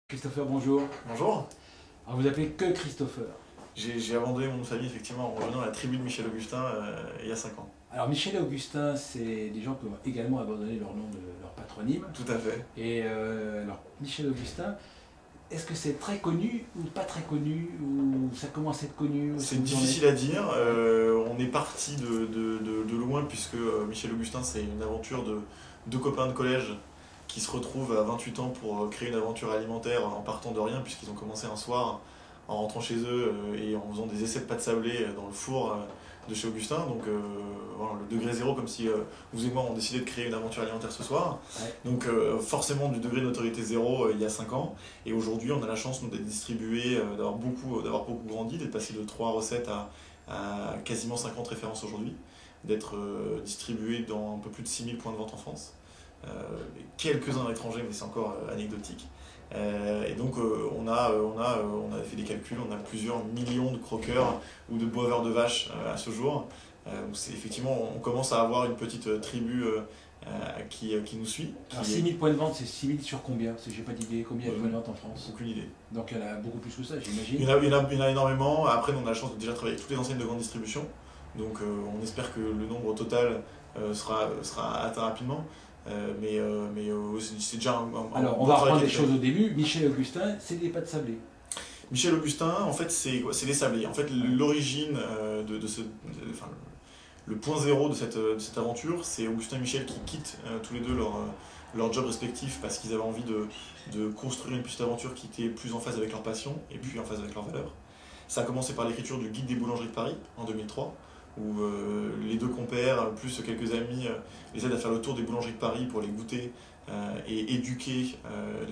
Christopher, bonjour. Bonjour. Alors vous appelez que Christopher. J'ai abandonné mon nom de famille effectivement en rejoignant la tribu de Michel Augustin il y a 5 ans. Alors Michel et Augustin, c'est des gens qui ont également abandonné leur nom de leur patronyme. Tout à fait. Et alors Michel Augustin, est-ce que c'est très connu ou pas très connu, ou ça commence à être connu? C'est difficile à dire. On est parti de loin puisque Michel Augustin c'est une aventure de deux copains de collège qui se retrouvent à 28 ans pour créer une aventure alimentaire en partant de rien puisqu'ils ont commencé un soir en rentrant chez eux et en faisant des essais de pâte sablée dans le four de chez Augustin. Donc voilà, le degré zéro, comme si vous et moi on décidé de créer une aventure alimentaire ce soir. Ouais. Donc forcément du degré de notoriété zéro il y a 5 ans. Et aujourd'hui on a la chance d'être distribué, d'avoir beaucoup grandi, d'être passé de 3 recettes à quasiment 50 références aujourd'hui, d'être distribué dans un peu plus de 6000 points de vente en France. Quelques-uns à l'étranger, mais c'est encore anecdotique. Et donc on a fait des calculs, on a plusieurs millions de croqueurs ou de boiveurs de vaches à ce jour. Effectivement, on commence à avoir une petite tribu qui nous suit. Alors 6000 points de vente, c'est 6000 sur combien? J'ai pas d'idée, combien il y a de points de vente en France? Aucune idée. Donc il y en a beaucoup plus que ça, j'imagine. Il y en a énormément. Après, on a la chance de déjà travailler avec toutes les enseignes de grande distribution. Donc on espère que le nombre total sera atteint rapidement. C'est déjà Alors, on va reprendre les choses au début. Michel et Augustin, c'est des pâtes sablées. Michel Augustin, en fait, c'est des sablés. En fait, l'origine le point zéro de cette aventure, c'est Augustin et Michel qui quittent tous les deux leur job respectif parce qu'ils avaient envie de construire une petite aventure qui était plus en phase avec leur passion et puis en phase avec leurs valeurs. Ça a commencé par l'écriture du Guide des boulangeries de Paris en 2003, où les deux compères, plus quelques amis, les aident à faire le tour des boulangeries de Paris pour les goûter et éduquer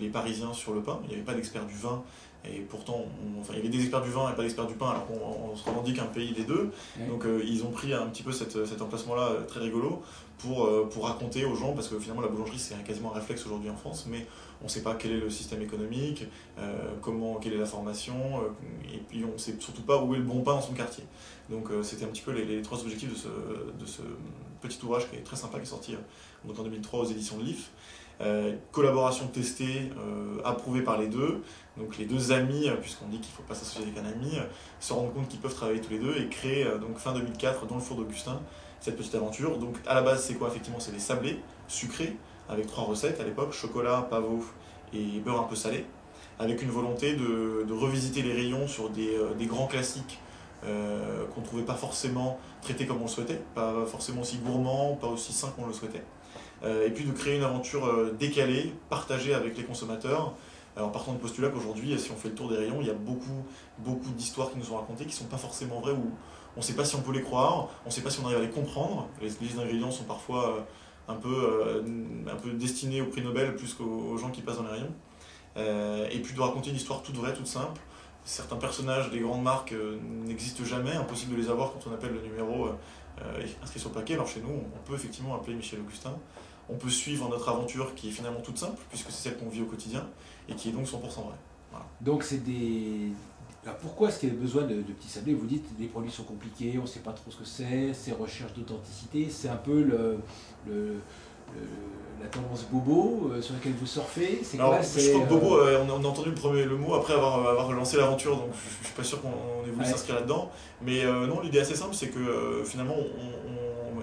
les Parisiens sur le pain. Il n'y avait pas d'experts du vin, et pourtant, il y avait des experts du vin et pas d'experts du pain, alors qu'on se revendique un pays des deux. Ouais. Donc ils ont pris un petit peu cet emplacement-là très rigolo pour raconter aux gens, parce que finalement la boulangerie c'est quasiment un réflexe aujourd'hui en France, mais on ne sait pas quel est le système économique, quelle est la formation, et puis on ne sait surtout pas où est le bon pain dans son quartier. Donc c'était un petit peu les trois objectifs de ce petit ouvrage qui est très sympa, qui est sorti donc en 2003 aux éditions de l'IF. Collaboration testée, approuvée par les deux. Donc les deux amis, puisqu'on dit qu'il ne faut pas s'associer avec un ami, se rendent compte qu'ils peuvent travailler tous les deux et créer donc fin 2004 dans le four d'Augustin cette petite aventure. Donc à la base c'est quoi effectivement? C'est des sablés sucrés avec 3 recettes à l'époque: chocolat, pavot et beurre un peu salé, avec une volonté de revisiter les rayons sur des grands classiques qu'on ne trouvait pas forcément traités comme on le souhaitait, pas forcément aussi gourmands, pas aussi sains qu'on le souhaitait. Et puis de créer une aventure décalée, partagée avec les consommateurs, en partant du postulat qu'aujourd'hui, si on fait le tour des rayons, il y a beaucoup d'histoires qui nous sont racontées qui ne sont pas forcément vraies, ou on ne sait pas si on peut les croire, on ne sait pas si on arrive à les comprendre. Les listes d'ingrédients sont parfois un peu destinés au prix Nobel plus qu'aux gens qui passent dans les rayons. Et puis de raconter une histoire toute vraie, toute simple. Certains personnages des grandes marques n'existent jamais, impossible de les avoir quand on appelle le numéro inscrit sur le paquet. Alors chez nous, on peut effectivement appeler Michel Augustin. On peut suivre notre aventure qui est finalement toute simple, puisque c'est celle qu'on vit au quotidien, et qui est donc 100% vraie. Voilà. Donc c'est des... Alors pourquoi est-ce qu'il y a besoin de petits sablés? Vous dites les produits sont compliqués, on ne sait pas trop ce que c'est recherche d'authenticité, c'est un peu la tendance bobo sur laquelle vous surfez. C'est Alors, quoi? je crois que bobo, on a entendu le mot après avoir lancé l'aventure, donc je ne suis pas sûr qu'on ait voulu s'inscrire là-dedans. Mais non, l'idée est assez simple, c'est que finalement,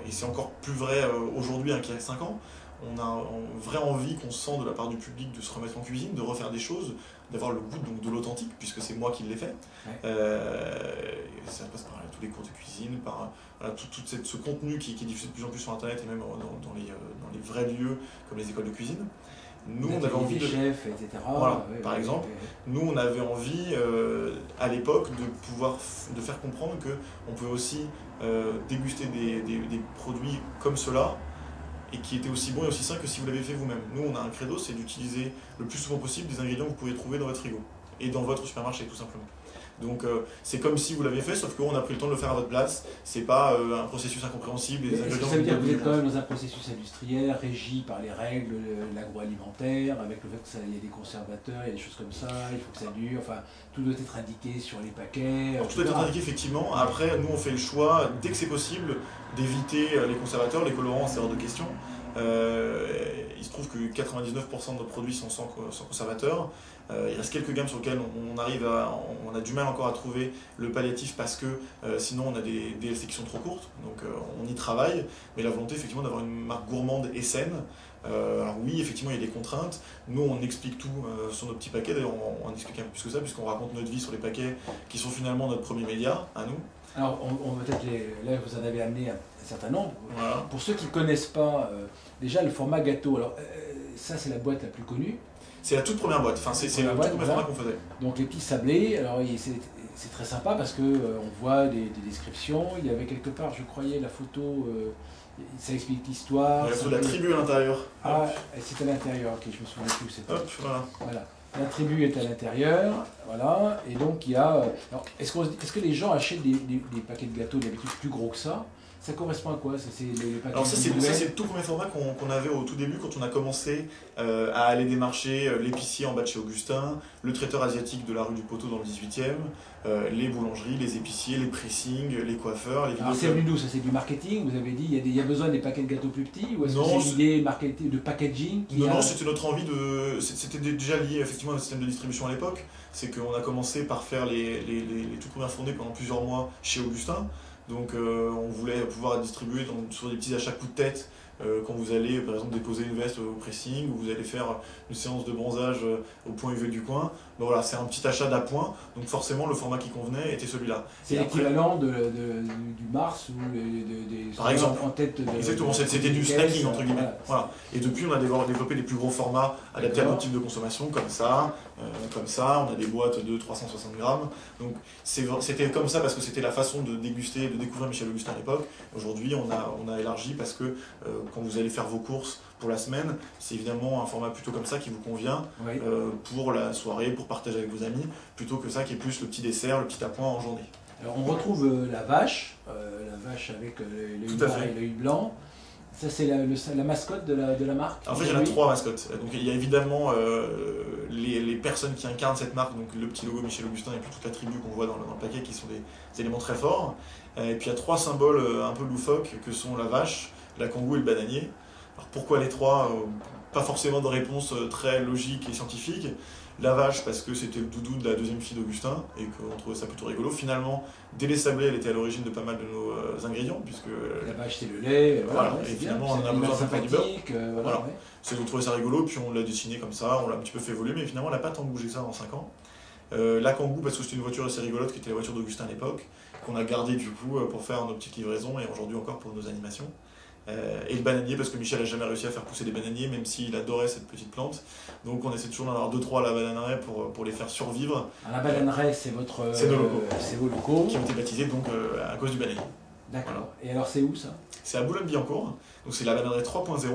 et c'est encore plus vrai aujourd'hui qu'il y a 5 ans, on a une vraie envie qu'on sent de la part du public de se remettre en cuisine, de refaire des choses, d'avoir le goût donc, de l'authentique, puisque c'est moi qui l'ai fait. Ouais. Ça passe par tous les cours de cuisine, par tout ce contenu qui est diffusé de plus en plus sur Internet et même dans les vrais lieux comme les écoles de cuisine. Nous, on avait envie de... chefs, etc. Voilà, par exemple. Nous, on avait envie, à l'époque, de faire comprendre qu'on pouvait aussi déguster des produits comme cela, et qui étaient aussi bons et aussi sains que si vous l'avez fait vous-même. Nous, on a un credo, c'est d'utiliser le plus souvent possible des ingrédients que vous pouvez trouver dans votre frigo et dans votre supermarché, tout simplement. Donc c'est comme si vous l'aviez fait, sauf qu'on a pris le temps de le faire à votre place. C'est pas un processus incompréhensible. Est-ce que ça veut dire que vous êtes quand même dans un processus industriel régi par les règles de l'agroalimentaire, avec le fait qu'il y a des conservateurs, il y a des choses comme ça, il faut que ça dure, enfin tout doit être indiqué sur les paquets. Alors, tout doit être indiqué effectivement. Après, nous on fait le choix, dès que c'est possible, d'éviter les conservateurs, les colorants, c'est hors de question. Il se trouve que 99% de nos produits sont sans conservateur. Il reste quelques gammes sur lesquelles on a du mal encore à trouver le palliatif parce que sinon on a des DLC qui sont trop courtes, donc on y travaille, mais la volonté effectivement d'avoir une marque gourmande et saine. Alors oui, effectivement il y a des contraintes, nous on explique tout sur nos petits paquets, d'ailleurs on explique un peu plus que ça puisqu'on raconte notre vie sur les paquets qui sont finalement notre premier média à nous. Alors on peut-être là vous en avez amené un certain nombre. Voilà. Pour ceux qui ne connaissent pas, déjà le format gâteau, alors ça c'est la boîte la plus connue. C'est la toute première boîte, enfin, c'est le tout premier format qu'on faisait. Donc les petits sablés, alors c'est très sympa parce que on voit des descriptions, il y avait quelque part, je croyais, la photo, ça explique l'histoire. Il y a la tribu à l'intérieur. Ah, c'est à l'intérieur, ok, je me souviens plus où c'était. Hop, Voilà. La tribu est à l'intérieur, voilà, et donc il y a... Alors, est-ce que les gens achètent des paquets de gâteaux d'habitude plus gros que ça? Ça correspond à quoi? C'est les paquets. Alors ça c'est le tout premier format qu'on avait au tout début quand on a commencé à aller démarcher l'épicier en bas de chez Augustin, le traiteur asiatique de la rue du Poteau dans le 18e, les boulangeries, les épiciers, les pressings, les coiffeurs, les Alors c'est venu d'où? Ça c'est du marketing? Vous avez dit il y a besoin des paquets de gâteaux plus petits? Ou est-ce que c'est l'idée de packaging Non, c'était notre envie de... C'était déjà lié effectivement au système de distribution à l'époque. C'est qu'on a commencé par faire les toutes premières fournées pendant plusieurs mois chez Augustin. Donc on voulait pouvoir distribuer sur des petits achats coup de tête quand vous allez par exemple déposer une veste au pressing ou vous allez faire une séance de bronzage au point UV du coin. Donc voilà, c'est un petit achat d'appoint, donc forcément le format qui convenait était celui-là. C'est l'équivalent du Mars ou par exemple, en tête de... Exactement, c'était du snacking entre guillemets. Voilà. Et depuis on a développé des plus gros formats adaptés à notre type de consommation, comme ça, on a des boîtes de 360 grammes. Donc c'était comme ça parce que c'était la façon de déguster, de découvrir Michel Augustin à l'époque. Aujourd'hui on a élargi parce que quand vous allez faire vos courses pour la semaine, c'est évidemment un format plutôt comme ça qui vous convient, oui. Pour la soirée, pour partager avec vos amis, plutôt que ça qui est plus le petit dessert, le petit appoint en journée. Alors on retrouve la vache avec l'œil noir et l'œil blanc. Ça c'est la mascotte de la marque. En fait il y en a 3 mascottes. Donc il y a évidemment les personnes qui incarnent cette marque, donc le petit logo Michel Augustin et puis toute la tribu qu'on voit dans le paquet qui sont des éléments très forts. Et puis il y a 3 symboles un peu loufoques que sont la vache, la kangou et le bananier. Alors pourquoi les 3? Pas forcément de réponse très logique et scientifique. La vache parce que c'était le doudou de la deuxième fille d'Augustin et qu'on trouvait ça plutôt rigolo. Finalement, dès les sablés, elle était à l'origine de pas mal de nos ingrédients puisque... La vache c'est le lait, voilà, et finalement on a besoin de faire du beurre. Voilà. Ouais. C'est de trouver ça rigolo, puis on l'a dessiné comme ça, on l'a un petit peu fait évoluer, mais finalement on n'a pas tant bougé que ça en 5 ans. La Kangoo parce que c'était une voiture assez rigolote qui était la voiture d'Augustin à l'époque, qu'on a gardée du coup pour faire nos petites livraisons et aujourd'hui encore pour nos animations. Et le bananier parce que Michel n'a jamais réussi à faire pousser des bananiers même s'il adorait cette petite plante, donc on essaie toujours d'en avoir 2-3 à la bananeraie pour les faire survivre. Alors, la bananeraie c'est vos locaux qui ont été baptisés donc à cause du bananier. D'accord. Voilà. Et alors c'est où ça? C'est à Boulogne-Billancourt, donc c'est la bananeraie 3.0.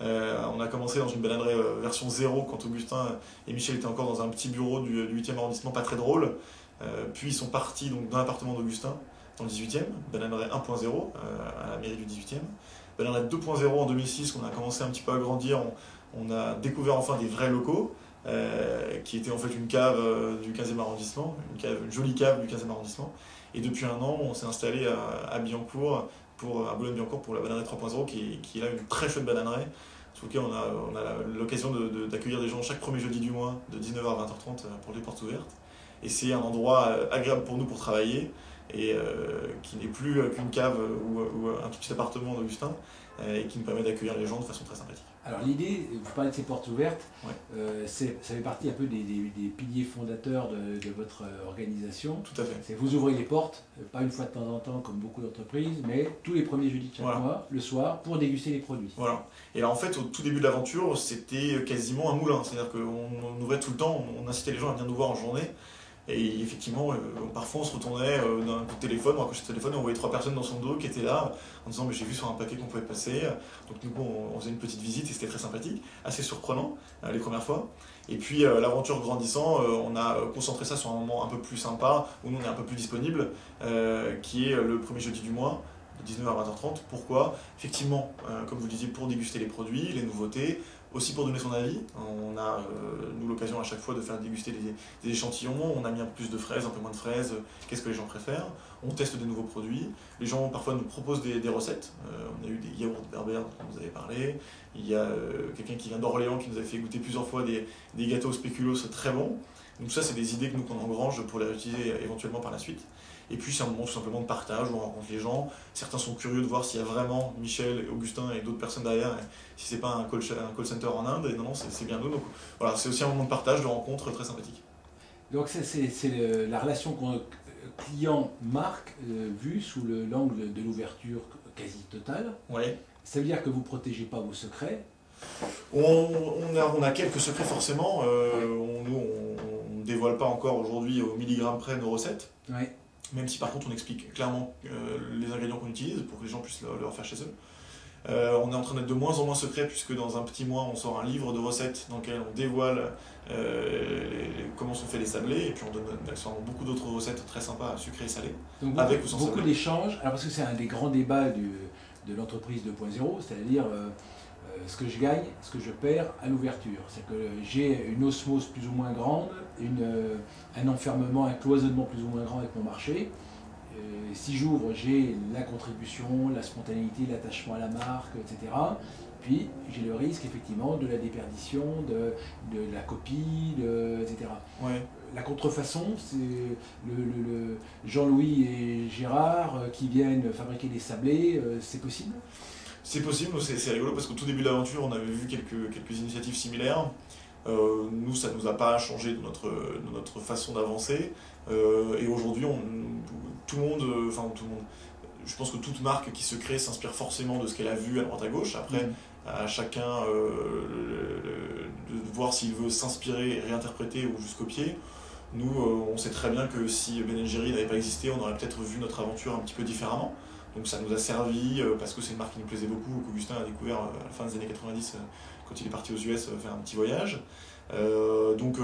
On a commencé dans une bananeraie version 0 quand Augustin et Michel étaient encore dans un petit bureau du 8e arrondissement, pas très drôle. Puis ils sont partis donc, dans l'appartement d'Augustin dans le 18e, bananeraie 1.0 à la mairie du 18e. Bananeraie 2.0 en 2006, qu'on a commencé un petit peu à grandir, on a découvert enfin des vrais locaux, qui était en fait une cave du 15e arrondissement, une jolie cave du 15e arrondissement. Et depuis 1 an, on s'est installé à Billancourt, à Boulogne-Billancourt pour la bananeraie 3.0, qui est là une très chouette bananeraie, sur laquelle on a l'occasion d'accueillir des gens chaque premier jeudi du mois, de 19h à 20h30 pour les portes ouvertes. Et c'est un endroit agréable pour nous pour travailler, et qui n'est plus qu'une cave ou un tout petit appartement d'Augustin, et qui nous permet d'accueillir les gens de façon très sympathique. Alors l'idée, vous parlez de ces portes ouvertes, ouais. Ça fait partie un peu des piliers fondateurs de votre organisation. Tout à fait. C'est vous ouvrez les portes, pas une fois de temps en temps comme beaucoup d'entreprises, mais tous les premiers jeudis de chaque mois, le soir, pour déguster les produits. Voilà. Et là en fait, au tout début de l'aventure, c'était quasiment un moulin. C'est-à-dire qu'on ouvrait tout le temps, on incitait les gens à venir nous voir en journée. Et effectivement, parfois on se retournait d'un coup de téléphone, on raccrochait le téléphone et on voyait 3 personnes dans son dos qui étaient là en disant mais j'ai vu sur un paquet qu'on pouvait passer. Donc du coup on faisait une petite visite et c'était très sympathique, assez surprenant les premières fois. Et puis l'aventure grandissant, on a concentré ça sur un moment un peu plus sympa, où nous on est un peu plus disponible, qui est le premier jeudi du mois, de 19h à 20h30. Pourquoi? Effectivement, comme vous le disiez, pour déguster les produits, les nouveautés, aussi pour donner son avis. On a, nous, l'occasion à chaque fois de faire déguster des échantillons. On a mis un peu plus de fraises, un peu moins de fraises. Qu'est-ce que les gens préfèrent? On teste des nouveaux produits. Les gens parfois nous proposent des recettes. On a eu des yaourts berbères dont vous avez parlé. Il y a quelqu'un qui vient d'Orléans qui nous a fait goûter plusieurs fois des gâteaux spéculoos très bons. Donc ça, c'est des idées que nous, qu'on engrange pour les réutiliser éventuellement par la suite. Et puis c'est un moment tout simplement de partage où on rencontre les gens. Certains sont curieux de voir s'il y a vraiment Michel, Augustin et d'autres personnes derrière, et si c'est pas un call center en Inde. Et non, c'est bien nous. Donc voilà, c'est aussi un moment de partage, de rencontre très sympathique. Donc c'est la relation client-marque vue sous l'angle de l'ouverture quasi totale. Ouais. Ça veut dire que vous ne protégez pas vos secrets. On a quelques secrets forcément. Nous, on ne dévoile pas encore aujourd'hui au milligramme près nos recettes. Ouais. Même si par contre on explique clairement les ingrédients qu'on utilise pour que les gens puissent le refaire chez eux. On est en train d'être de moins en moins secret puisque dans un petit mois on sort un livre de recettes dans lequel on dévoile comment sont faits les sablés et puis on donne accessoirement beaucoup d'autres recettes très sympas, sucrées et salées. Donc avec ou sans beaucoup sablé. d'échanges, alors parce que c'est un des grands débats de l'entreprise 2.0, c'est-à-dire ce que je gagne, ce que je perds à l'ouverture. C'est que j'ai une osmose plus ou moins grande, un enfermement, un cloisonnement plus ou moins grand avec mon marché. Si j'ouvre, j'ai la contribution, la spontanéité, l'attachement à la marque, etc. Puis j'ai le risque effectivement de la déperdition, de la copie, etc. Ouais. La contrefaçon, c'est le Jean-Louis et Gérard qui viennent fabriquer des sablés, c'est possible? C'est possible, c'est rigolo parce qu'au tout début de l'aventure on avait vu quelques initiatives similaires. Nous, ça ne nous a pas changé de notre façon d'avancer. Et aujourd'hui, tout le monde, je pense que toute marque qui se crée s'inspire forcément de ce qu'elle a vu à droite à gauche. Après, à chacun de voir s'il veut s'inspirer et réinterpréter ou juste copier. Nous, on sait très bien que si Ben & Jerry n'avait pas existé, on aurait peut-être vu notre aventure un petit peu différemment. Donc ça nous a servi parce que c'est une marque qui nous plaisait beaucoup, qu'Augustin a découvert à la fin des années 90 quand il est parti aux US faire un petit voyage. Donc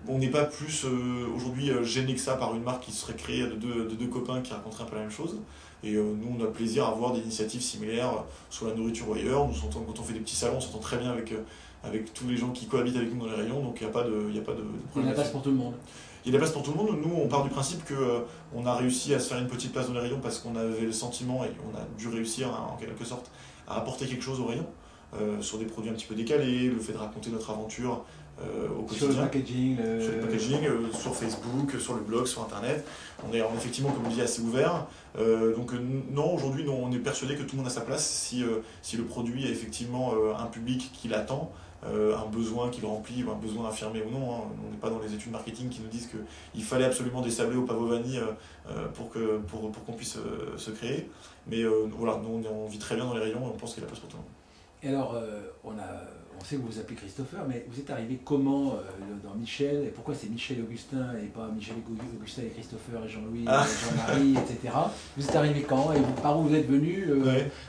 on n'est pas plus aujourd'hui gêné que ça par une marque qui serait créée de deux copains qui raconteraient un peu la même chose. Et nous, on a plaisir à voir des initiatives similaires sur la nourriture ou ailleurs. Quand on fait des petits salons, on s'entend très bien avec tous les gens qui cohabitent avec nous dans les rayons, donc il n'y a pas de problème. Il y a de la place pour tout le monde. Il y a de la place pour tout le monde. Nous, on part du principe qu'on a réussi à se faire une petite place dans les rayons parce qu'on avait le sentiment, et on a dû réussir en quelque sorte, à apporter quelque chose aux rayons, sur des produits un petit peu décalés, le fait de raconter notre aventure au quotidien. Sur le packaging, sur Facebook, sur le blog, sur Internet. On est effectivement, comme je dis, assez ouvert. Non, aujourd'hui, on est persuadé que tout le monde a sa place si le produit a effectivement un public qui l'attend. Un besoin qu'il remplit, ou un besoin affirmé ou non. Hein. On n'est pas dans les études marketing qui nous disent qu'il fallait absolument des sablés au pavot vanille pour qu'on puisse se créer. Mais voilà, nous on vit très bien dans les rayons et on pense qu'il y a la place pour tout le monde. Et alors, on sait que vous vous appelez Christopher, mais vous êtes arrivé comment dans Michel? Et pourquoi c'est Michel Augustin et pas Michel Augustin et Christopher et Jean-Louis et Jean-Marie, etc. Vous êtes arrivé quand? Et par où vous êtes venu?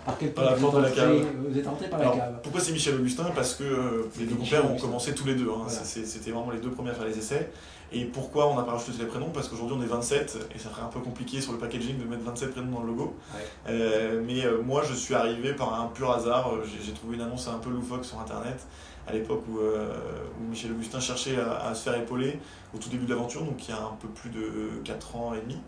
Par quel point vous êtes entré par la cave? Pourquoi c'est Michel Augustin? Parce que les deux compères ont commencé tous les deux. Hein. Voilà. C'était vraiment les deux premiers à faire les essais. Et pourquoi on n'a pas rajouté les prénoms? Parce qu'aujourd'hui on est 27 et ça serait un peu compliqué sur le packaging de mettre 27 prénoms dans le logo. Ouais. Moi je suis arrivé par un pur hasard. J'ai trouvé une annonce un peu loufoque sur internet à l'époque où Michel Augustin cherchait à se faire épauler au tout début de l'aventure, donc il y a un peu plus de 4 ans et demi.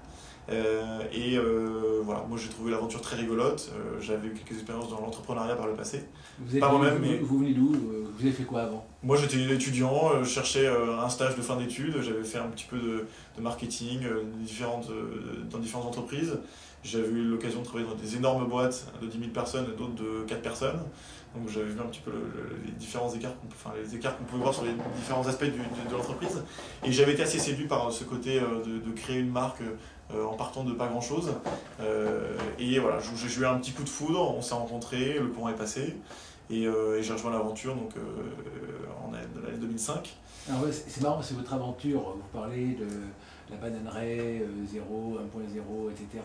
Voilà, moi j'ai trouvé l'aventure très rigolote. J'avais eu quelques expériences dans l'entrepreneuriat par le passé. Vous venez d'où? Vous avez fait quoi avant? Moi j'étais étudiant, je cherchais un stage de fin d'études, j'avais fait un petit peu de marketing dans différentes entreprises. J'avais eu l'occasion de travailler dans des énormes boîtes de 10 000 personnes et d'autres de 4 personnes. Donc j'avais vu un petit peu les différents écarts, les écarts qu'on pouvait voir sur les différents aspects de l'entreprise. Et j'avais été assez séduit par ce côté de créer une marque en partant de pas grand chose. Et voilà, j'ai eu un petit coup de foudre, on s'est rencontrés, le courant est passé. Et j'ai rejoint l'aventure donc, en l'année 2005. Alors ouais, c'est marrant, c'est votre aventure, vous parlez la bananeraie 0, 1.0, etc.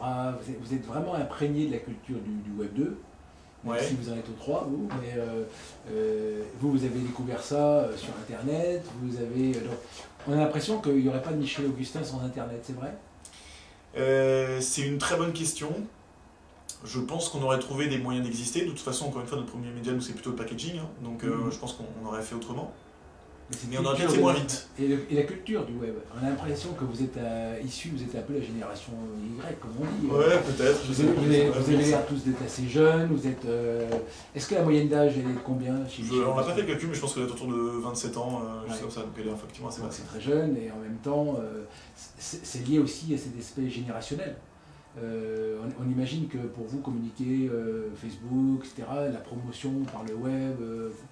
Vous êtes vraiment imprégné de la culture du Web 2. Même si vous en êtes au 3, vous, mais vous avez découvert ça sur Internet, donc, on a l'impression qu'il n'y aurait pas de Michel Augustin sans Internet, c'est vrai? C'est une très bonne question. Je pense qu'on aurait trouvé des moyens d'exister. De toute façon, encore une fois, notre premier média, nous, c'est plutôt le packaging, hein, donc je pense qu'on aurait fait autrement. Mais on aurait peut-être fait moins vite. Et la culture du web, on a l'impression que vous êtes vous êtes un peu la génération Y, comme on dit. Ouais, peut-être. Vous avez l'air tous d'être assez jeunes. Est-ce que la moyenne d'âge est de combien on n'a pas fait le calcul, mais je pense qu'elle est autour de 27 ans, juste comme ça, donc elle est effectivement assez basse. C'est très jeune, et en même temps, c'est lié aussi à cet aspect générationnel. On imagine que pour vous communiquer Facebook, etc., la promotion par le web,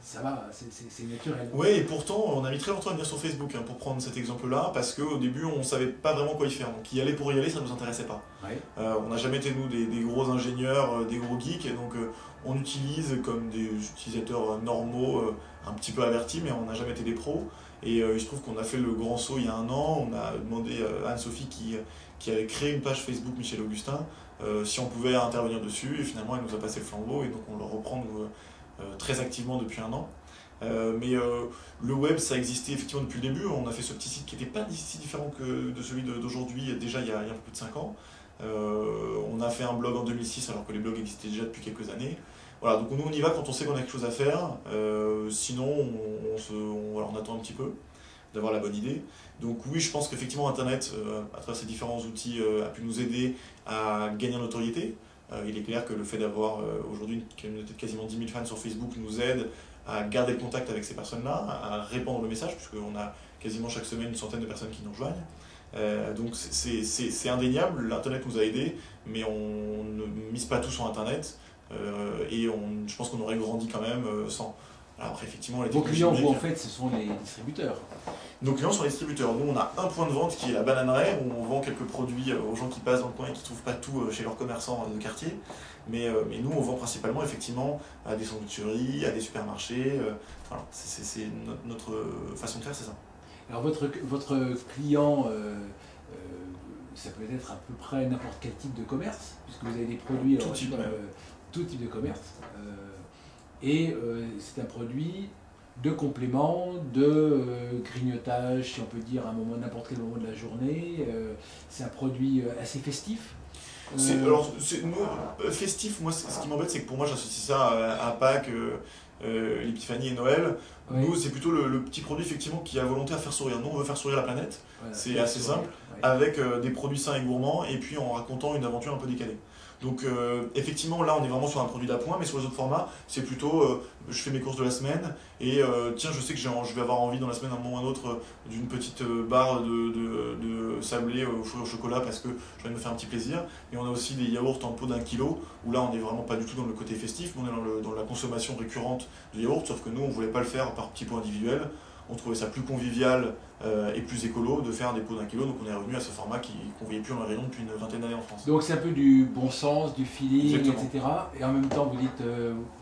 ça va, c'est naturel. Oui, et pourtant on a mis très longtemps à venir sur Facebook, hein, pour prendre cet exemple-là, parce qu'au début on ne savait pas vraiment quoi y faire. Donc y aller pour y aller, ça ne nous intéressait pas. Ouais. On n'a jamais été nous des gros ingénieurs, des gros geeks, et donc on utilise comme des utilisateurs normaux, un petit peu avertis, mais on n'a jamais été des pros. Et il se trouve qu'on a fait le grand saut il y a un an. On a demandé à Anne-Sophie qui avait créé une page Facebook Michel Augustin si on pouvait intervenir dessus, et finalement elle nous a passé le flambeau, et donc on le reprend très activement depuis un an. Mais le web, ça existait effectivement depuis le début. On a fait ce petit site qui n'était pas si différent que de celui d'aujourd'hui, déjà il y a un peu plus de 5 ans. On a fait un blog en 2006 alors que les blogs existaient déjà depuis quelques années. Voilà, donc nous on y va quand on sait qu'on a quelque chose à faire, sinon on attend un petit peu d'avoir la bonne idée. Donc oui, je pense qu'effectivement Internet, à travers ses différents outils, a pu nous aider à gagner en notoriété. Il est clair que le fait d'avoir aujourd'hui une communauté de quasiment 10 000 fans sur Facebook nous aide à garder le contact avec ces personnes-là, à répandre le message, puisqu'on a quasiment chaque semaine une centaine de personnes qui nous rejoignent. Donc c'est indéniable, l'Internet nous a aidés, mais on ne mise pas tout sur Internet, et je pense qu'on aurait grandi quand même sans. Alors après, effectivement, vos clients, vous, en fait, ce sont les distributeurs. Nos clients sont les distributeurs. Nous, on a un point de vente qui est la bananeraie, où on vend quelques produits aux gens qui passent dans le coin et qui ne trouvent pas tout chez leurs commerçants de quartier. Mais nous, on vend principalement effectivement à des sandwicheries, à des supermarchés. Voilà, c'est notre façon de faire, c'est ça. Alors votre client, ça peut être à peu près n'importe quel type de commerce, puisque vous avez des produits, tout type de commerce. Et c'est un produit de complément, de grignotage, si on peut dire, à n'importe quel moment de la journée. C'est un produit assez festif. Alors, nous, festif, moi, ce qui m'embête, c'est que pour moi, j'associe ça à Pâques, l'Épiphanie et Noël. Oui. Nous, c'est plutôt le petit produit, effectivement, qui a volonté à faire sourire. Nous, on veut faire sourire la planète, voilà, c'est assez simple, ouais. Avec des produits sains et gourmands, et puis en racontant une aventure un peu décalée. Donc effectivement là on est vraiment sur un produit d'appoint, mais sur les autres formats c'est plutôt je fais mes courses de la semaine et tiens je sais que je vais avoir envie dans la semaine à un moment ou à un autre d'une petite barre de sablé au chocolat parce que je vais me faire un petit plaisir. Et on a aussi des yaourts en pot d'1 kilo où là on n'est vraiment pas du tout dans le côté festif, mais on est dans la consommation récurrente de yaourt, sauf que nous on voulait pas le faire par petits pots individuels. On trouvait ça plus convivial et plus écolo de faire des pots d'1 kilo, donc on est revenu à ce format qu'on ne voyait plus dans les rayons depuis une vingtaine d'années en France. Donc c'est un peu du bon sens, du feeling, exactement. Etc. Et en même temps vous dites,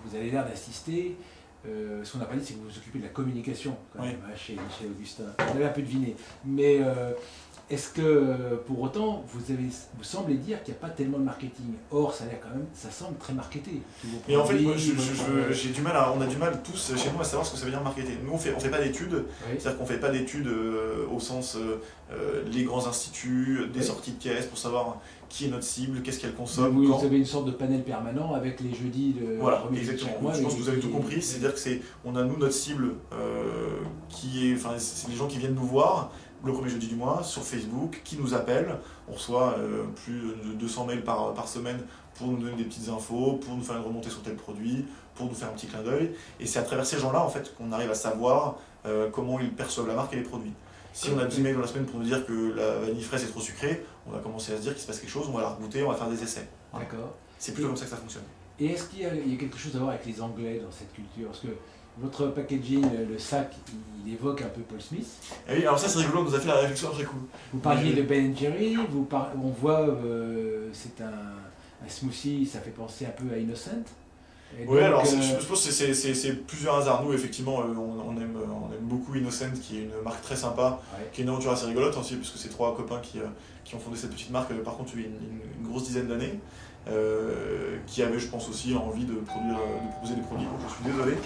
vous avez l'air d'assister, ce qu'on n'a pas dit c'est que vous vous occupez de la communication quand même, chez Augustin. Vous avez un peu deviné. Mais est-ce que pour autant vous semblez dire qu'il n'y a pas tellement de marketing? Or ça a l'air quand même, ça semble très marketé. Et en fait moi, j'ai du mal on a du mal tous chez nous à savoir ce que ça veut dire marketer. Nous on fait pas d'études, oui. C'est-à-dire qu'on fait pas d'études au sens les grands instituts, des sorties de caisse pour savoir qui est notre cible, qu'est-ce qu'elle consomme. Vous avez une sorte de panel permanent avec les jeudis de voilà, exactement. Je pense que vous avez tout compris, c'est-à-dire que on a nous notre cible qui est, enfin c'est les gens qui viennent nous voir le premier jeudi du mois sur Facebook, qui nous appellent. On reçoit plus de 200 mails par semaine pour nous donner des petites infos, pour nous faire une remontée sur tel produit, pour nous faire un petit clin d'œil. Et c'est à travers ces gens-là en fait qu'on arrive à savoir comment ils perçoivent la marque et les produits. Si on a 10 mails dans la semaine pour nous dire que la vanille fraise est trop sucrée, on va commencer à se dire qu'il se passe quelque chose, on va la regoûter, on va faire des essais. D'accord. C'est plutôt comme ça que ça fonctionne. Et est-ce qu'il y a quelque chose à voir avec les Anglais dans cette culture? Parce que votre packaging, le sac, il évoque un peu Paul Smith. Et oui, alors ça c'est rigolo, on nous a fait la réflexion après coup. Vous parliez de Ben Jerry, on voit, c'est un smoothie, ça fait penser un peu à Innocent. Oui, alors je pense que c'est plusieurs hasards. Nous, effectivement, on aime beaucoup Innocent, qui est une marque très sympa, qui est une aventure assez rigolote aussi, parce que c'est trois copains qui ont fondé cette petite marque, par contre, il y a une grosse dizaine d'années, qui avaient, je pense, aussi envie de proposer des produits. Je suis désolé,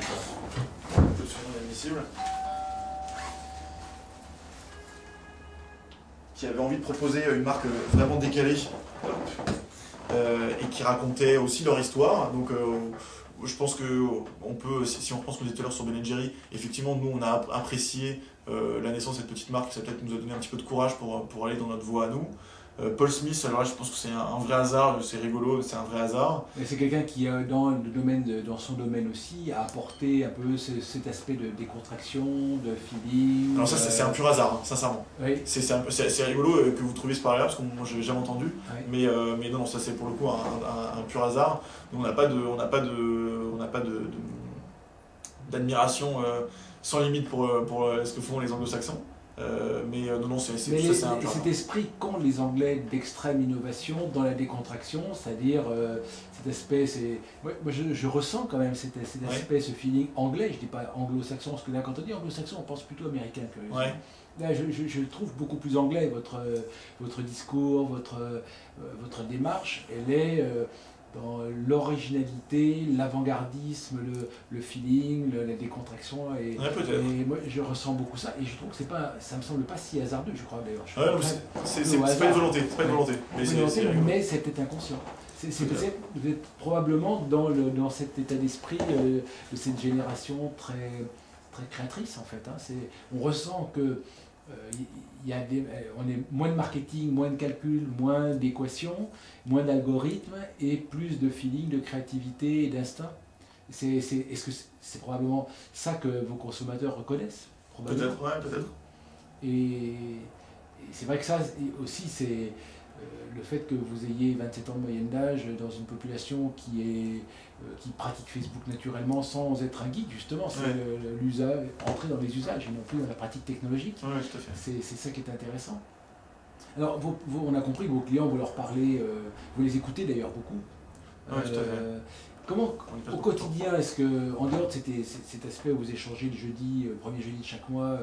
c'est absolument inadmissible. Qui avait envie de proposer une marque vraiment décalée et qui racontait aussi leur histoire. Donc, je pense que on peut, si on reprend ce qu'on disait tout à l'heure sur Ben & Jerry, effectivement, nous, on a apprécié la naissance de cette petite marque, ça peut-être nous a donné un petit peu de courage pour aller dans notre voie à nous. Paul Smith, alors là, je pense que c'est un vrai hasard, c'est rigolo, c'est un vrai hasard. Mais c'est quelqu'un qui, dans son domaine aussi, a apporté un peu cet aspect de décontraction, de feeling. Alors ça, c'est un pur hasard, hein, sincèrement. Oui. C'est rigolo que vous trouviez ce parallèle, parce que moi, je l'ai jamais entendu. Oui. Mais non, ça c'est pour le coup un pur hasard. Nous, on n'a pas d'admiration sans limite pour ce que font les anglo-saxons. Non, c'est un pur cet esprit qu'ont les Anglais d'extrême innovation dans la décontraction, c'est-à-dire cet aspect, moi je ressens quand même cet aspect, ce feeling anglais, je dis pas anglo-saxon, parce que là quand on dit anglo-saxon, on pense plutôt américain. Là, je trouve beaucoup plus anglais votre discours, votre démarche, elle est dans l'originalité, l'avant-gardisme, le feeling, la décontraction. Et moi, je ressens beaucoup ça. Et je trouve que ça me semble pas si hasardeux, je crois d'ailleurs. C'est pas une volonté. Mais c'est peut-être inconscient. Vous êtes probablement dans cet état d'esprit de cette génération très, très créatrice, en fait. On ressent que on est moins de marketing, moins de calcul, moins d'équations, moins d'algorithmes et plus de feeling, de créativité et d'instinct. Est-ce que c'est probablement ça que vos consommateurs reconnaissent? Peut-être, ouais, peut-être. Et c'est vrai que ça aussi, c'est le fait que vous ayez 27 ans de moyenne d'âge dans une population qui pratique Facebook naturellement sans être un geek, justement, c'est l'usage, entrer dans les usages et non plus dans la pratique technologique. Oui, tout à fait. C'est ça qui est intéressant. Alors, on a compris que vos clients, vous leur parlez, vous les écoutez d'ailleurs beaucoup. Oui, tout à fait. Comment, au quotidien, est-ce que, en dehors de cet aspect où vous échangez le premier jeudi de chaque mois,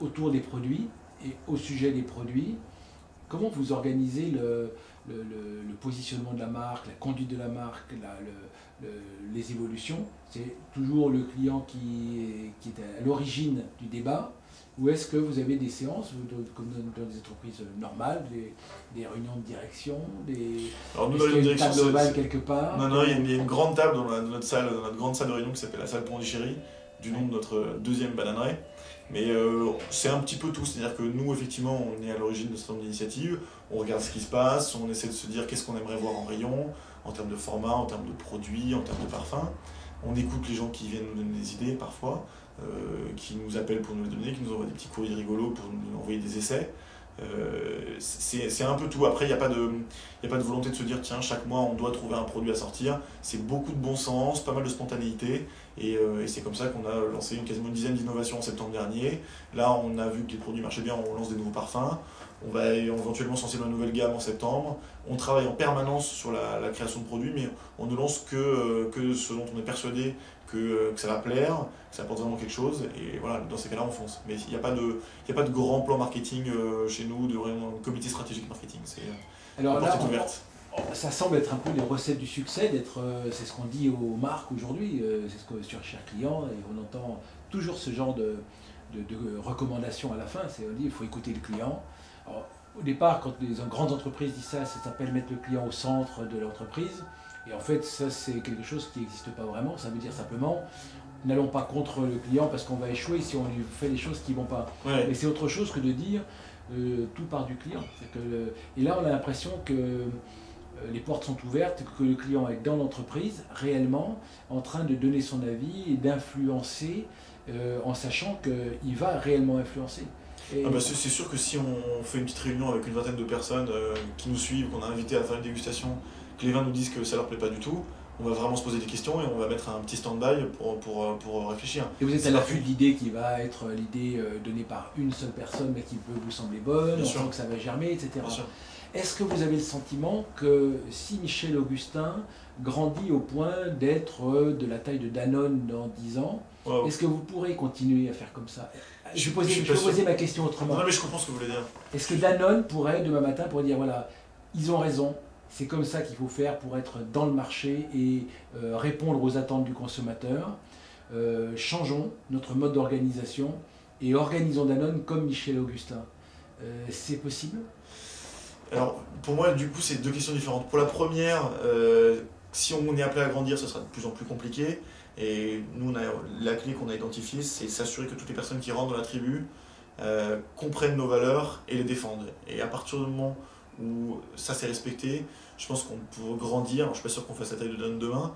autour des produits et au sujet des produits, comment vous organisez le positionnement de la marque, la conduite de la marque, les évolutions? C'est toujours le client qui est à l'origine du débat, ou est-ce que vous avez des séances, comme dans des entreprises normales, des réunions de direction, Alors nous, dans les directions, table ovale quelque part? Non, il y a une grande table dans notre grande salle de réunion qui s'appelle la salle Pondichéry, du nom de notre deuxième bananerie. Mais c'est un petit peu tout, c'est-à-dire que nous, effectivement, on est à l'origine de ce nombre d'initiatives, on regarde ce qui se passe, on essaie de se dire qu'est-ce qu'on aimerait voir en rayon, en termes de format, en termes de produits, en termes de parfums. On écoute les gens qui viennent nous donner des idées parfois, qui nous appellent pour nous les donner, qui nous envoient des petits courriers rigolos pour nous envoyer des essais. C'est un peu tout. Après, il n'y a pas de volonté de se dire tiens, chaque mois on doit trouver un produit à sortir. C'est beaucoup de bon sens, pas mal de spontanéité, et c'est comme ça qu'on a lancé quasiment une dizaine d'innovations en septembre dernier. Là, on a vu que les produits marchaient bien, on lance des nouveaux parfums. On va éventuellement lancer une nouvelle gamme en septembre. On travaille en permanence sur la création de produits, mais on ne lance que ce dont on est persuadé que ça va plaire, que ça apporte vraiment quelque chose, et voilà, dans ces cas-là on fonce. Mais il n'y a pas de grand plan marketing chez nous, de comité stratégique marketing, c'est la porte est ouverte. Ça semble être un peu les recettes du succès, c'est ce qu'on dit aux marques aujourd'hui, c'est ce que sur chaque client, et on entend toujours ce genre de recommandations à la fin, on dit il faut écouter le client. Alors, au départ, quand les grandes entreprises disent ça s'appelle mettre le client au centre de l'entreprise. Et en fait, ça, c'est quelque chose qui n'existe pas vraiment. Ça veut dire simplement, n'allons pas contre le client parce qu'on va échouer si on lui fait des choses qui ne vont pas. Ouais. Mais c'est autre chose que de dire tout part du client. Et là, on a l'impression que les portes sont ouvertes, que le client est dans l'entreprise, réellement, en train de donner son avis et d'influencer, en sachant qu'il va réellement influencer. C'est sûr que si on fait une petite réunion avec une vingtaine de personnes qui nous suivent, qu'on a invité à faire une dégustation, que les vins nous disent que ça leur plaît pas du tout, on va vraiment se poser des questions et on va mettre un petit stand-by pour réfléchir. Et vous êtes à l'affût de l'idée qui va être l'idée donnée par une seule personne, mais qui peut vous sembler bonne, on sent que ça va germer, etc. Est-ce que vous avez le sentiment que si Michel Augustin grandit au point d'être de la taille de Danone dans 10 ans, est-ce que vous pourrez continuer à faire comme ça? Je vais poser ma question autrement. Non, mais je comprends ce que vous voulez dire. Est-ce que Danone pourrait, demain matin, dire voilà, ils ont raison, c'est comme ça qu'il faut faire pour être dans le marché et répondre aux attentes du consommateur. Changeons notre mode d'organisation et organisons Danone comme Michel Augustin. C'est possible? Alors, pour moi, du coup, c'est deux questions différentes. Pour la première, si on est appelé à grandir, ce sera de plus en plus compliqué. Et nous, la clé qu'on a identifiée, c'est s'assurer que toutes les personnes qui rentrent dans la tribu comprennent nos valeurs et les défendent. Et à partir du moment où ça s'est respecté, je pense qu'on peut grandir. Alors, je ne suis pas sûr qu'on fasse la taille de Danone demain,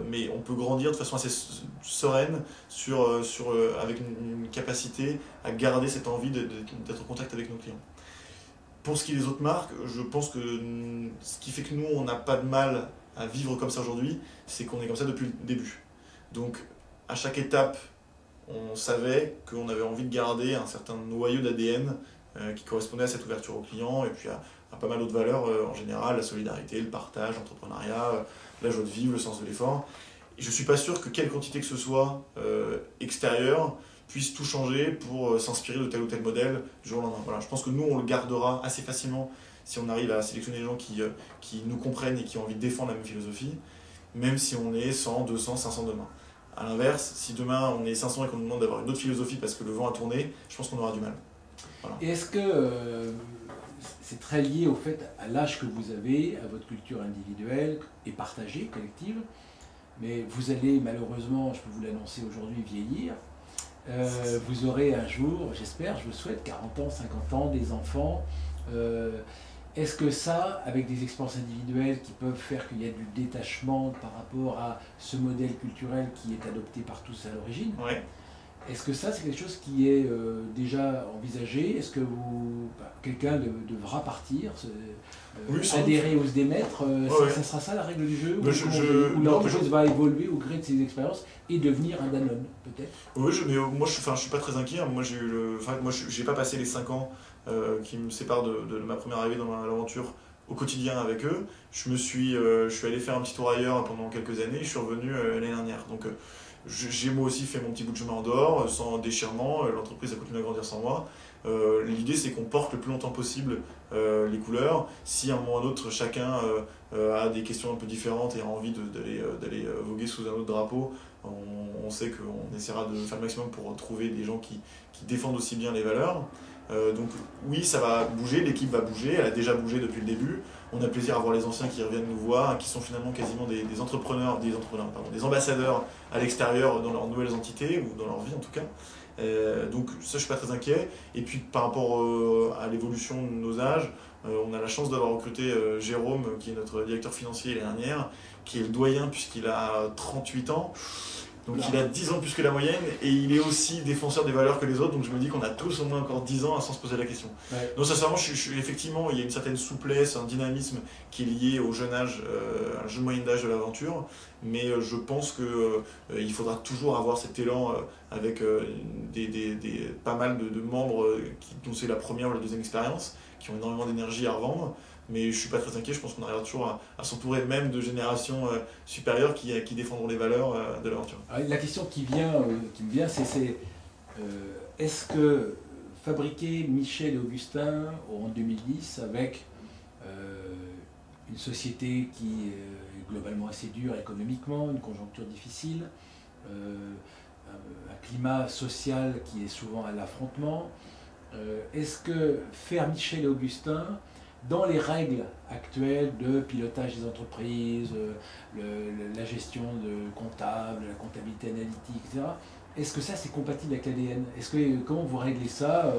mais on peut grandir de façon assez sereine avec une capacité à garder cette envie d'être en contact avec nos clients. Pour ce qui est des autres marques, je pense que ce qui fait que nous, on n'a pas de mal à vivre comme ça aujourd'hui, c'est qu'on est comme ça depuis le début. Donc, à chaque étape, on savait qu'on avait envie de garder un certain noyau d'ADN qui correspondait à cette ouverture aux clients et puis à pas mal d'autres valeurs en général, la solidarité, le partage, l'entrepreneuriat, la joie de vivre, le sens de l'effort. Et je ne suis pas sûr que quelle quantité que ce soit extérieure puisse tout changer pour s'inspirer de tel ou tel modèle du jour au lendemain. Voilà, je pense que nous, on le gardera assez facilement si on arrive à sélectionner des gens qui nous comprennent et qui ont envie de défendre la même philosophie, même si on est 100, 200, 500 demain. A l'inverse, si demain on est 500 et qu'on nous demande d'avoir une autre philosophie parce que le vent a tourné, je pense qu'on aura du mal. Voilà. Et est-ce que c'est très lié au fait, à l'âge que vous avez, à votre culture individuelle et partagée, collective, mais vous allez malheureusement, je peux vous l'annoncer aujourd'hui, vieillir. Vous aurez un jour, j'espère, je vous souhaite, 40 ans, 50 ans, des enfants. Est-ce que ça, avec des expériences individuelles qui peuvent faire qu'il y a du détachement par rapport à ce modèle culturel qui est adopté par tous à l'origine, est-ce que ça, c'est quelque chose qui est déjà envisagé? Est-ce que quelqu'un devra partir, adhérer ou se démettre? Ça sera ça la règle du jeu? Ou l'entreprise va évoluer au gré de ses expériences et devenir un Danone, peut-être? Oui, mais moi je suis pas très inquiet. Moi, j'ai pas passé les 5 ans qui me séparent de ma première arrivée dans l'aventure au quotidien avec eux. Je suis allé faire un petit tour ailleurs pendant quelques années et je suis revenu l'année dernière. Donc, j'ai moi aussi fait mon petit bout de chemin en dehors, sans déchirement, l'entreprise a continué à grandir sans moi. L'idée c'est qu'on porte le plus longtemps possible les couleurs. Si à un moment ou à un autre chacun a des questions un peu différentes et a envie d'aller voguer sous un autre drapeau, on sait qu'on essaiera de faire le maximum pour trouver des gens qui défendent aussi bien les valeurs. Donc oui, ça va bouger, l'équipe va bouger, elle a déjà bougé depuis le début. On a plaisir à voir les anciens qui reviennent nous voir, qui sont finalement quasiment des ambassadeurs à l'extérieur dans leurs nouvelles entités, ou dans leur vie en tout cas. Donc ça, je ne suis pas très inquiet. Et puis par rapport à l'évolution de nos âges, on a la chance d'avoir recruté Jérôme, qui est notre directeur financier l'année dernière, qui est le doyen puisqu'il a 38 ans. Donc il a 10 ans plus que la moyenne et il est aussi défenseur des valeurs que les autres, donc je me dis qu'on a tous au moins encore 10 ans sans se poser la question. Donc sincèrement, effectivement, il y a une certaine souplesse, un dynamisme qui est lié au jeune âge, à la jeune moyenne d'âge de l'aventure, mais je pense qu'il faudra toujours avoir cet élan avec pas mal de membres dont c'est la première ou la deuxième expérience, qui ont énormément d'énergie à revendre. Mais je ne suis pas très inquiet, je pense qu'on arrivera toujours à s'entourer même de générations supérieures qui défendront les valeurs de l'aventure. La question qui me vient, c'est est-ce que fabriquer Michel et Augustin en 2010 avec une société qui est globalement assez dure économiquement, une conjoncture difficile, un climat social qui est souvent à l'affrontement, est-ce que faire Michel et Augustin dans les règles actuelles de pilotage des entreprises, la gestion comptable, la comptabilité analytique, etc., est-ce que ça c'est compatible avec l'ADN? Comment vous réglez ça,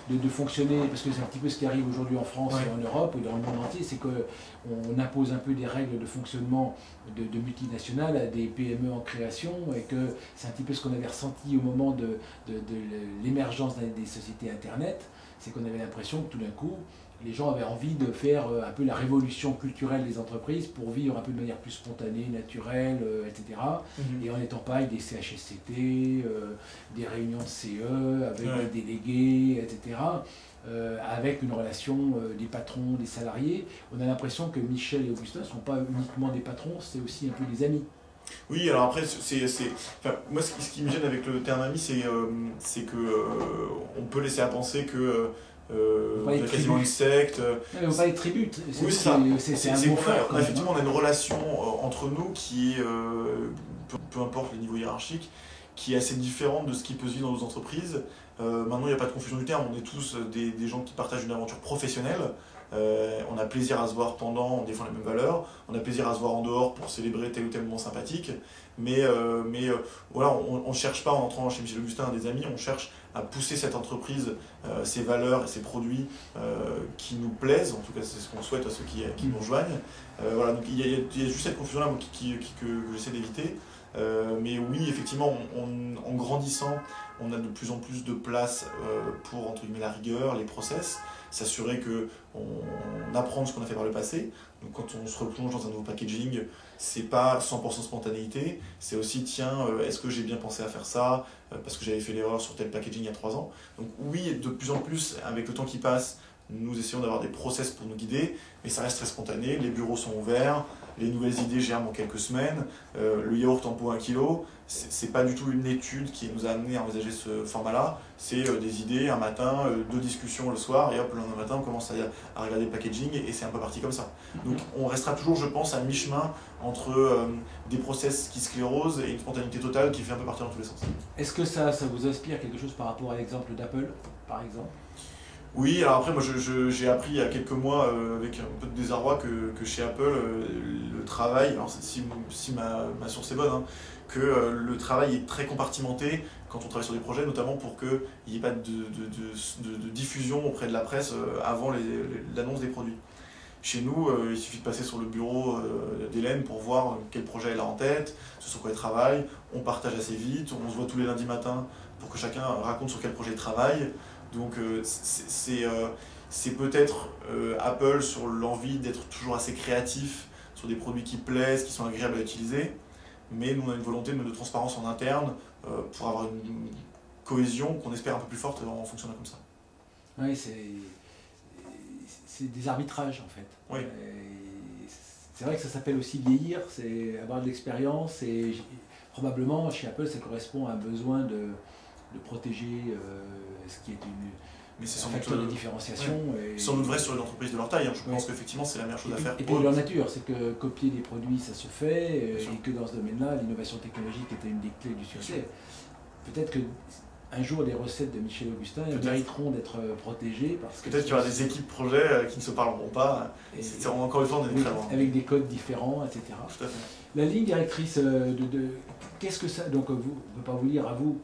de fonctionner? Parce que c'est un petit peu ce qui arrive aujourd'hui en France et en Europe et dans le monde entier, c'est qu'on impose un peu des règles de fonctionnement de multinationales à des PME en création, et que c'est un petit peu ce qu'on avait ressenti au moment de l'émergence des sociétés Internet. c'est qu'on avait l'impression que tout d'un coup, les gens avaient envie de faire un peu la révolution culturelle des entreprises pour vivre un peu de manière plus spontanée, naturelle, etc. Et en n'étant pas avec des CHSCT, des réunions de CE, avec des délégués, etc. Avec une relation des patrons, des salariés. On a l'impression que Michel et Augustin ne sont pas uniquement des patrons, c'est aussi un peu des amis. Oui, alors après, enfin, moi ce qui me gêne avec le terme ami, c'est que on peut laisser à penser que on a quasiment une secte. Non, mais on pas les tribus. Oui, c'est ça. C'est un mot fort. Effectivement, on a une relation entre nous qui est, peu importe le niveau hiérarchique, qui est assez différente de ce qui peut se vivre dans nos entreprises. Maintenant, il n'y a pas de confusion du terme, on est tous des gens qui partagent une aventure professionnelle. On a plaisir à se voir pendant, on défend les mêmes valeurs, on a plaisir à se voir en dehors pour célébrer tel ou tel moment sympathique, mais voilà, on ne cherche pas en entrant chez Michel Augustin des amis, on cherche à pousser cette entreprise, ses valeurs et ses produits qui nous plaisent, en tout cas c'est ce qu'on souhaite à ceux qui nous rejoignent. Voilà, donc il y a juste cette confusion-là que j'essaie d'éviter. Mais oui, effectivement, en grandissant, on a de plus en plus de place pour, entre guillemets, la rigueur, les process, s'assurer qu'on apprend ce qu'on a fait par le passé. Donc quand on se replonge dans un nouveau packaging, c'est pas 100% spontanéité, c'est aussi, tiens, est-ce que j'ai bien pensé à faire ça parce que j'avais fait l'erreur sur tel packaging il y a 3 ans. Donc oui, de plus en plus, avec le temps qui passe, nous essayons d'avoir des process pour nous guider, mais ça reste très spontané, les bureaux sont ouverts, les nouvelles idées germent en quelques semaines, le yaourt en pot 1 kg, c'est pas du tout une étude qui nous a amené à envisager ce format-là, c'est des idées un matin, 2 discussions le soir, et hop, le lendemain matin on commence à regarder le packaging, et c'est un peu parti comme ça. Donc on restera toujours, je pense, à mi-chemin entre des process qui sclérosent et une spontanéité totale qui fait un peu partir dans tous les sens. Est-ce que ça vous inspire quelque chose par rapport à l'exemple d'Apple, par exemple ? Oui, alors après, moi j'ai appris il y a quelques mois, avec un peu de désarroi, que chez Apple, le travail, alors si ma source est bonne, hein, que le travail est très compartimenté quand on travaille sur des projets, notamment pour qu'il n'y ait pas de diffusion auprès de la presse avant l'annonce des produits. Chez nous, il suffit de passer sur le bureau d'Hélène pour voir quel projet elle a en tête, sur quoi elle travaille, on partage assez vite, on se voit tous les lundis matins pour que chacun raconte sur quel projet il travaille. Donc c'est peut-être Apple sur l'envie d'être toujours assez créatif sur des produits qui plaisent, qui sont agréables à utiliser, mais nous on a une volonté de transparence en interne pour avoir une cohésion qu'on espère un peu plus forte en fonctionnant comme ça. Oui, c'est des arbitrages en fait. Oui. C'est vrai que ça s'appelle aussi vieillir, c'est avoir de l'expérience et probablement chez Apple ça correspond à un besoin de protéger ce qui est un facteur de différenciation. Ouais. Sans doute vrai sur une entreprise de leur taille, hein. Je pense qu'effectivement c'est la meilleure chose à faire. Et puis leur nature, c'est que copier des produits ça se fait, et que dans ce domaine-là, l'innovation technologique était une des clés du succès. Peut-être qu'un jour les recettes de Michel Augustin mériteront d'être protégées. Peut-être qu'il y aura des équipes projets qui ne se parleront pas. Encore une fois, on est très loin. Avec des codes différents, etc. Tout à fait. La ligne directrice qu'est-ce que ça. Donc, vous, je ne peux pas vous lire à vous.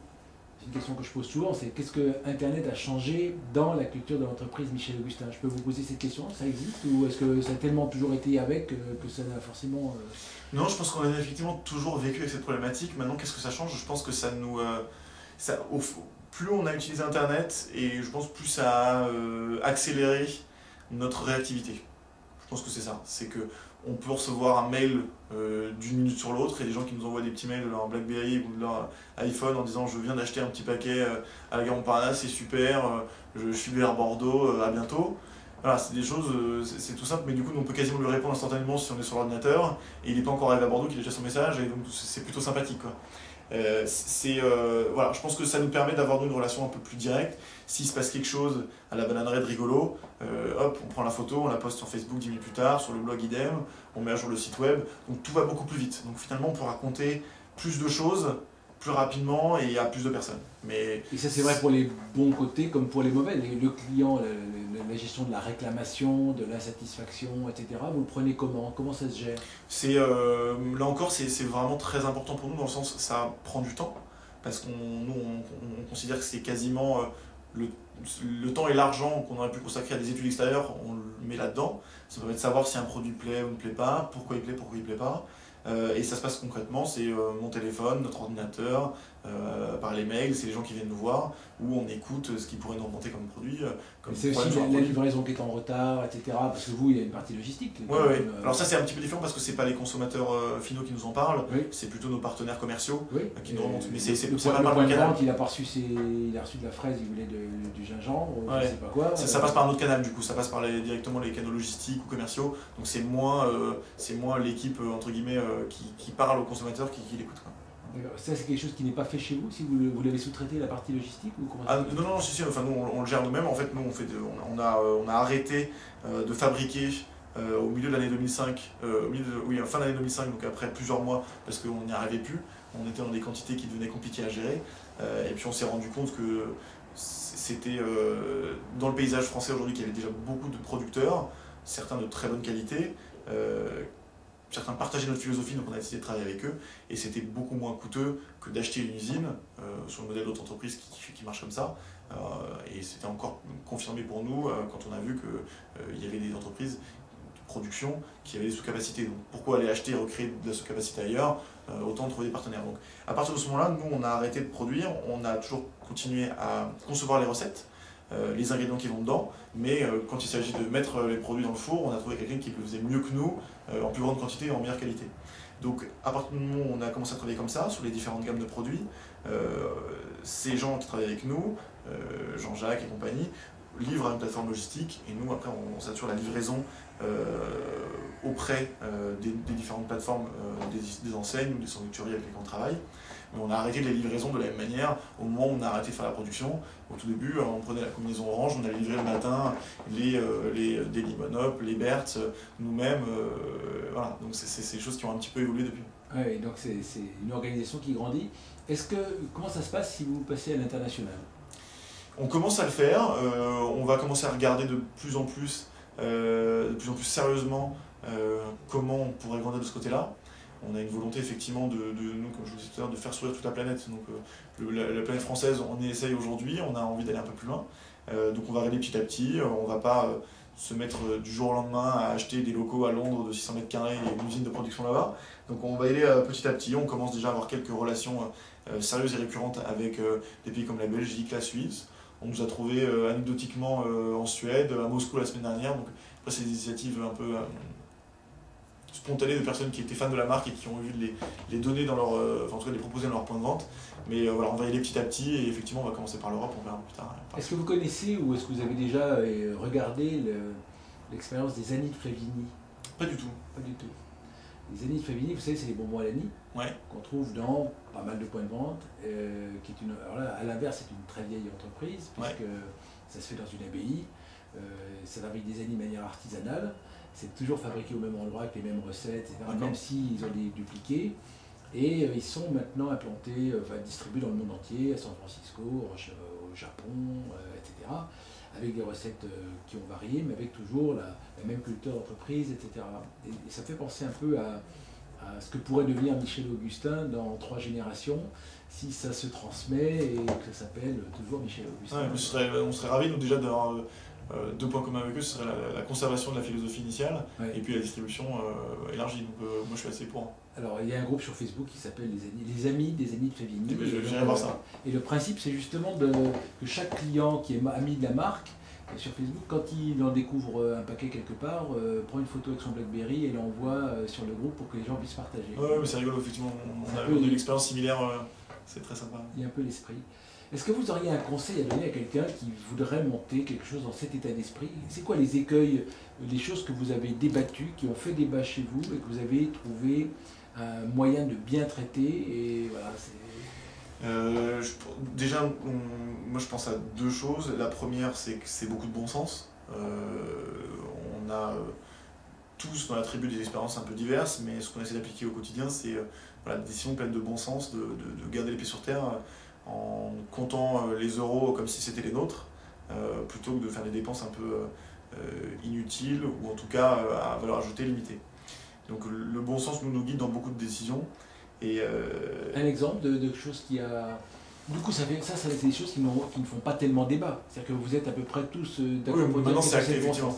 C'est une question que je pose souvent, c'est qu'est-ce que Internet a changé dans la culture de l'entreprise Michel Augustin? Je peux vous poser cette question, ça existe? Ou est-ce que ça a tellement toujours été avec que ça n'a forcément... Non, je pense qu'on a effectivement toujours vécu avec cette problématique. Maintenant, qu'est-ce que ça change? Je pense que ça nous... plus on a utilisé Internet, et je pense plus ça a accéléré notre réactivité. Je pense que c'est ça. C'est que on peut recevoir un mail d'une minute sur l'autre, et des gens qui nous envoient des petits mails de leur BlackBerry ou de leur iPhone en disant je viens d'acheter un petit paquet à la gare Montparnasse, c'est super, je suis vers Bordeaux, à bientôt. Voilà, c'est des choses, c'est tout simple, mais du coup on peut quasiment lui répondre instantanément si on est sur l'ordinateur, et il n'est pas encore arrivé à Bordeaux qu'il a déjà son message, et donc c'est plutôt sympathique, quoi. Voilà, je pense que ça nous permet d'avoir une relation un peu plus directe. S'il se passe quelque chose à la bananeraie de rigolo, hop, on prend la photo, on la poste sur Facebook 10 minutes plus tard, sur le blog idem, on met à jour le site web, donc tout va beaucoup plus vite. Donc finalement on peut raconter plus de choses plus rapidement et à plus de personnes. Et ça c'est vrai pour les bons côtés comme pour les mauvais. Le client, la gestion de la réclamation, de l'insatisfaction, etc. Vous le prenez comment? Comment ça se gère? Là encore, c'est vraiment très important pour nous dans le sens ça prend du temps parce qu'on considère que c'est quasiment le temps et l'argent qu'on aurait pu consacrer à des études extérieures, on le met là-dedans. Ça permet de savoir si un produit plaît ou ne plaît pas, pourquoi il plaît pas. Et ça se passe concrètement, c'est mon téléphone, notre ordinateur, par les mails, c'est les gens qui viennent nous voir, où on écoute ce qu'ils pourraient nous remonter comme produit. C'est aussi la livraison qui est en retard, etc. Parce que vous, il y a une partie logistique. Oui. Alors ça c'est un petit peu différent parce que c'est pas les consommateurs finaux qui nous en parlent, c'est plutôt nos partenaires commerciaux qui nous remontent. Mais c'est pas mal le canal. Il a reçu de la fraise, il voulait du gingembre, je sais pas quoi. Ça passe par un autre canal du coup, ça passe par directement les canaux logistiques ou commerciaux. Donc c'est moins l'équipe entre guillemets qui parle aux consommateurs qui l'écoute. Ça, c'est quelque chose qui n'est pas fait chez vous, si vous l'avez sous-traité la partie logistique ou comment non, si, enfin, nous on le gère nous-mêmes. En fait, nous on a arrêté de fabriquer au milieu de l'année 2005, fin de l'année 2005, donc après plusieurs mois, parce qu'on n'y arrivait plus. On était dans des quantités qui devenaient compliquées à gérer. Et puis on s'est rendu compte que c'était dans le paysage français aujourd'hui qu'il y avait déjà beaucoup de producteurs, certains de très bonne qualité. Certains partageaient notre philosophie, donc on a décidé de travailler avec eux, et c'était beaucoup moins coûteux que d'acheter une usine, sur le modèle d'autres entreprises qui marchent comme ça, et c'était encore confirmé pour nous quand on a vu qu'il y avait des entreprises de production qui avaient des sous-capacités. Donc pourquoi aller acheter et recréer de la sous-capacité ailleurs, autant trouver des partenaires. Donc à partir de ce moment-là, nous on a arrêté de produire, on a toujours continué à concevoir les recettes, les ingrédients qui vont dedans, mais quand il s'agit de mettre les produits dans le four, on a trouvé quelqu'un qui le faisait mieux que nous, en plus grande quantité et en meilleure qualité. Donc à partir du moment où on a commencé à travailler comme ça, sur les différentes gammes de produits, ces gens qui travaillent avec nous, Jean-Jacques et compagnie, livrent à une plateforme logistique, et nous après on s'assure la livraison auprès des différentes plateformes des enseignes ou des sandwicheries avec lesquelles on travaille. Mais on a arrêté les livraisons de la même manière au moment où on a arrêté de faire la production. Au tout début, on prenait la combinaison orange, on allait livrer le matin les Dailymonop, les Berthes, nous-mêmes. Voilà, donc c'est des choses qui ont un petit peu évolué depuis. Oui, donc c'est une organisation qui grandit. Comment ça se passe si vous passez à l'international? On commence à le faire, on va commencer à regarder de plus en plus sérieusement comment on pourrait grandir de ce côté-là. On a une volonté effectivement nous, comme je vous disais tout à l'heure, de faire sourire toute la planète. Donc la planète française, on y essaye aujourd'hui, on a envie d'aller un peu plus loin. Donc on va regarder petit à petit, on ne va pas se mettre du jour au lendemain à acheter des locaux à Londres de 600 mètres carrés et une usine de production là-bas. Donc on va y aller petit à petit, on commence déjà à avoir quelques relations sérieuses et récurrentes avec des pays comme la Belgique, la Suisse. On nous a trouvé anecdotiquement en Suède, à Moscou la semaine dernière. Donc après c'est des initiatives un peu spontanées de personnes qui étaient fans de la marque et qui ont vu les donner dans leur, enfin en tout cas les proposer dans leur point de vente. Mais voilà, on va y aller petit à petit et effectivement on va commencer par l'Europe, on verra plus tard. Est-ce que vous connaissez ou est-ce que vous avez déjà regardé l'expérience des Annie de Flavigny? Pas du tout. Pas du tout. Les Annie de Flavigny, vous savez, c'est les bonbons à l'Annie qu'on trouve dans pas mal de points de vente. Alors là, à l'inverse, c'est une très vieille entreprise puisque ça se fait dans une abbaye. Ça fabrique des Annie de manière artisanale. C'est toujours fabriqué au même endroit avec les mêmes recettes, etc. Même s'ils ont des dupliqués. Et ils sont maintenant implantés, distribués dans le monde entier, à San Francisco, au Japon, etc. Avec des recettes qui ont varié, mais avec toujours la même culture d'entreprise, etc. Et ça fait penser un peu à ce que pourrait devenir Michel Augustin dans 3 générations, si ça se transmet et que ça s'appelle toujours Michel Augustin. On serait ravis, nous, déjà, d'avoir 2 points communs avec eux, ce serait la conservation de la philosophie initiale et puis la distribution élargie. Donc moi je suis assez pour. Alors il y a un groupe sur Facebook qui s'appelle les Amis des Annie de Flavigny. J'irai voir ça. Et le principe c'est justement que chaque client qui est ami de la marque, sur Facebook, quand il en découvre un paquet quelque part, prend une photo avec son Blackberry et l'envoie sur le groupe pour que les gens puissent partager. Ouais, mais c'est rigolo, effectivement. On a eu une expérience similaire, c'est très sympa. Il y a un peu l'esprit. Est-ce que vous auriez un conseil à donner à quelqu'un qui voudrait monter quelque chose dans cet état d'esprit? C'est quoi les écueils, les choses que vous avez débattues, qui ont fait débat chez vous et que vous avez trouvé un moyen de bien traiter et voilà, déjà, moi je pense à 2 choses. La première, c'est que c'est beaucoup de bon sens. On a tous dans la tribu des expériences un peu diverses, mais ce qu'on essaie d'appliquer au quotidien, c'est des décisions pleines de bon sens, de garder les pieds sur terre en comptant les euros comme si c'était les nôtres, plutôt que de faire des dépenses un peu inutiles ou en tout cas à valeur ajoutée limitée. Donc le bon sens nous guide dans beaucoup de décisions. Un exemple de choses qui a... Du coup, c'est des choses qui ne font pas tellement débat. C'est-à-dire que vous êtes à peu près tous d'accord. Oui, maintenant c'est acté, effectivement.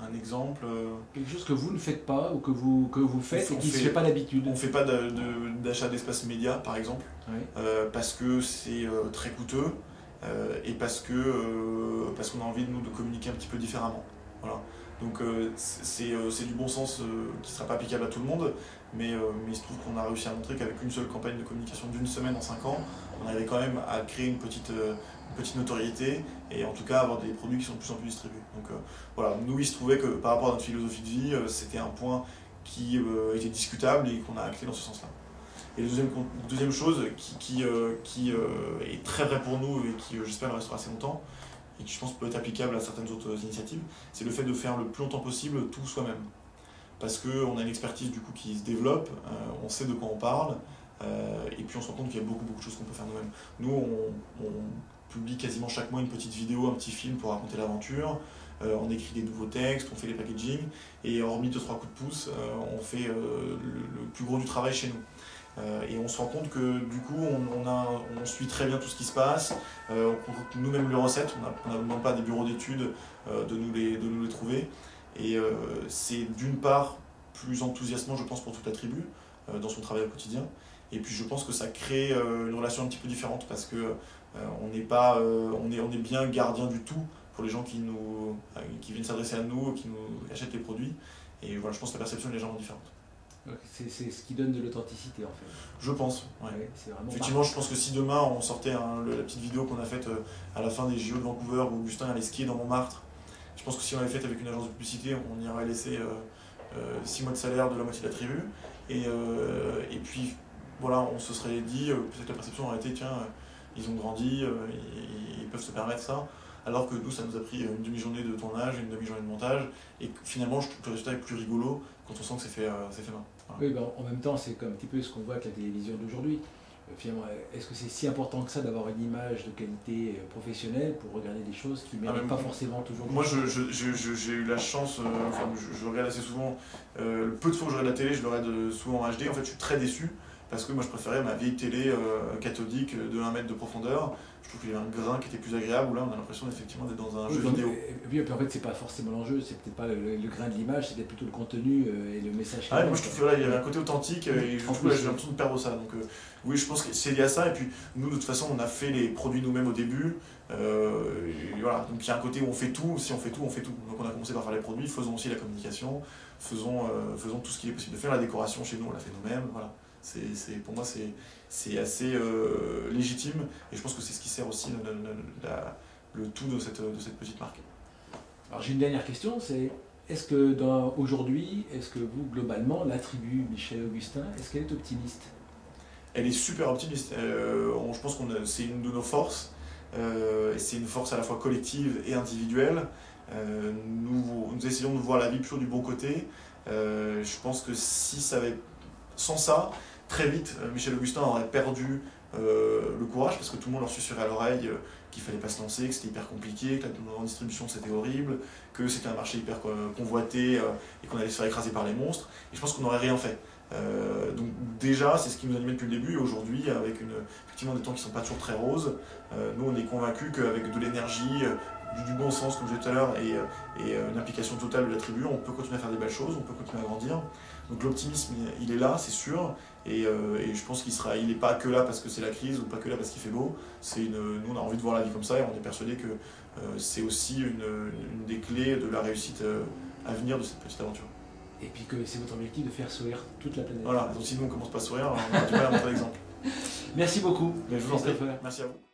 Un exemple Quelque chose que vous ne faites pas ou que vous faites et qui ne se fait pas d'habitude. On ne fait pas d'achat d'espace média, par exemple, Oui. parce que c'est très coûteux et parce qu'on a envie de communiquer un petit peu différemment. Voilà. Donc c'est du bon sens qui ne sera pas applicable à tout le monde, mais il se trouve qu'on a réussi à montrer qu'avec une seule campagne de communication d'une semaine en 5 ans, on arrivait quand même à créer une petite notoriété et en tout cas avoir des produits qui sont de plus en plus distribués. Donc voilà, nous il se trouvait que par rapport à notre philosophie de vie, c'était un point qui était discutable et qu'on a acté dans ce sens-là. Et la deuxième chose qui est très vraie pour nous et qui j'espère restera assez longtemps, et qui je pense peut être applicable à certaines autres initiatives, c'est le fait de faire le plus longtemps possible tout soi-même. Parce qu'on a une expertise du coup qui se développe, on sait de quoi on parle, et puis on se rend compte qu'il y a beaucoup de choses qu'on peut faire nous-mêmes. Nous, on publie quasiment chaque mois une petite vidéo, un petit film pour raconter l'aventure, on écrit des nouveaux textes, on fait les packaging, et hormis 2-3 coups de pouce, on fait le plus gros du travail chez nous. Et on se rend compte que du coup on suit très bien tout ce qui se passe, on concocte nous-mêmes les recettes, on n'a demande pas à des bureaux d'études de nous les trouver. Et c'est d'une part plus enthousiasmant je pense pour toute la tribu dans son travail au quotidien. Et puis je pense que ça crée une relation un petit peu différente parce que on est bien gardien du tout pour les gens qui viennent s'adresser à nous, qui nous achètent les produits. Et voilà, je pense que la perception est légèrement différente. C'est ce qui donne de l'authenticité en fait. Je pense, ouais. Ouais, Effectivement, je pense que si demain on sortait la petite vidéo qu'on a faite à la fin des JO de Vancouver où Augustin allait skier dans Montmartre, je pense que si on l'avait faite avec une agence de publicité, on y aurait laissé 6 mois de salaire de la moitié de la tribu. Et puis voilà, on se serait dit, peut-être la perception aurait été, tiens, ils ont grandi, ils peuvent se permettre ça. Alors que nous, ça nous a pris une demi-journée de tournage, une demi-journée de montage, et finalement, je trouve que le résultat est plus rigolo quand on sent que c'est fait main. Voilà. Oui, ben, en même temps, c'est comme un petit peu ce qu'on voit avec la télévision d'aujourd'hui. Finalement, est-ce que c'est si important que ça d'avoir une image de qualité professionnelle pour regarder des choses qui ne méritent pas forcément toujours... Moi, j'ai eu la chance, je regarde assez souvent, le peu de fois que je regarde la télé, je le regarde souvent en HD. En fait, je suis très déçu parce que moi, je préférais ma vieille télé cathodique de 1 mètre de profondeur. Je trouve qu'il y avait un grain qui était plus agréable, où là, on a l'impression effectivement d'être dans un jeu vidéo. Et puis en fait, c'est pas forcément l'enjeu, c'est peut-être pas le grain de l'image, c'est peut-être plutôt le contenu et le message. Ah, moi, je trouve qu'il y avait un côté authentique et je trouve que j'ai l'impression de perdre ça. Donc, oui, je pense que c'est lié à ça. Et puis, nous, de toute façon, on a fait les produits nous-mêmes au début. Et voilà. Donc, il y a un côté où on fait tout. Si on fait tout, on fait tout. Donc, on a commencé par faire les produits, faisons aussi la communication, faisons tout ce qu'il est possible de faire. La décoration, chez nous, on l'a fait nous-mêmes. Voilà. Pour moi, c'est assez légitime et je pense que c'est ce qui sert aussi le tout de cette petite marque. Alors j'ai une dernière question, c'est est-ce que aujourd'hui, est-ce que vous, globalement, la tribu Michel Augustin, est-ce qu'elle est optimiste? Elle est super optimiste. Je pense que c'est une de nos forces. Et c'est une force à la fois collective et individuelle. Nous essayons de voir la vie plutôt du bon côté. Je pense que sans ça, très vite, Michel Augustin aurait perdu le courage parce que tout le monde leur susurrait à l'oreille qu'il fallait pas se lancer, que c'était hyper compliqué, que la grande distribution c'était horrible, que c'était un marché hyper convoité et qu'on allait se faire écraser par les monstres. Et je pense qu'on n'aurait rien fait. Donc déjà, c'est ce qui nous animait depuis le début. Et aujourd'hui, avec effectivement des temps qui ne sont pas toujours très roses, nous on est convaincus qu'avec de l'énergie, du bon sens comme je disais tout à l'heure et une implication totale de la tribu, on peut continuer à faire des belles choses, on peut continuer à grandir. Donc l'optimisme il est là, c'est sûr, et je pense il n'est pas que là parce que c'est la crise ou pas que là parce qu'il fait beau. Nous on a envie de voir la vie comme ça et on est persuadé que c'est aussi une des clés de la réussite à venir de cette petite aventure. Et puis que c'est votre objectif de faire sourire toute la planète. Voilà, donc si nous on commence pas à sourire, on a du mal à montrer l'exemple. Merci beaucoup. Mais je vous en prie. Merci à vous.